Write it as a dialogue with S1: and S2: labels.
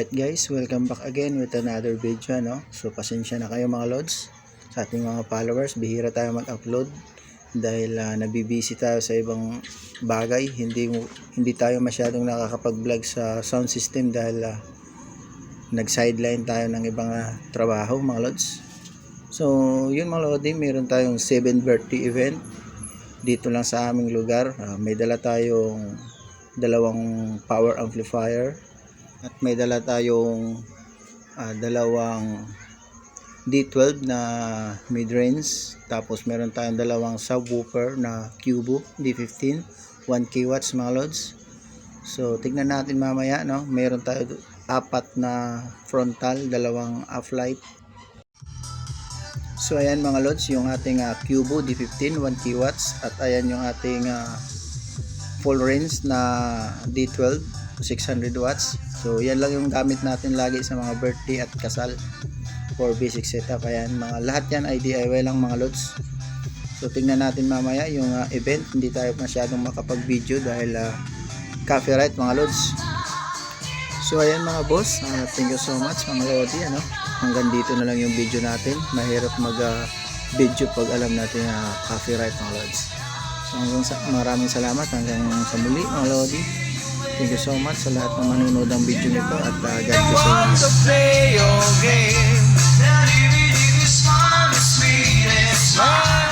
S1: Alright guys, welcome back again with another video, no? So pasensya na kayo mga lods sa ating mga followers, bihira tayo mag-upload dahil nabibisi tayo sa ibang bagay. Hindi tayo masyadong nakakapag-vlog sa sound system dahil nag-sideline tayo ng ibang trabaho mga lods. So yun mga lodi, meron tayong 7th birthday event dito lang sa aming lugar. May dala tayong dalawang power amplifier at may dala tayong dalawang D12 na mid-range, tapos meron tayong dalawang subwoofer na Cubo D15 1k watts mga lods. So tignan natin mamaya, no? Meron tayo apat na frontal, dalawang off-light. So ayan mga lods, yung ating Cubo D15 1k watts, at ayan yung ating full range na D12 600 watts. So yan lang yung gamit natin lagi sa mga birthday at kasal for basic setup. Ayan, lahat yan ay DIY lang mga lods. So tingnan natin mamaya yung event. Hindi tayo masyadong makapag-video dahil copyright mga lods. So ayan mga boss, thank you so much mga lodi, ano? Hanggang dito na lang yung video natin. Mahirap mag-video pag alam natin copyright mga lods. So maraming salamat hanggang sa muli mga lodi. Thank you so much sa lahat ng manonood ng video nito, at God bless you.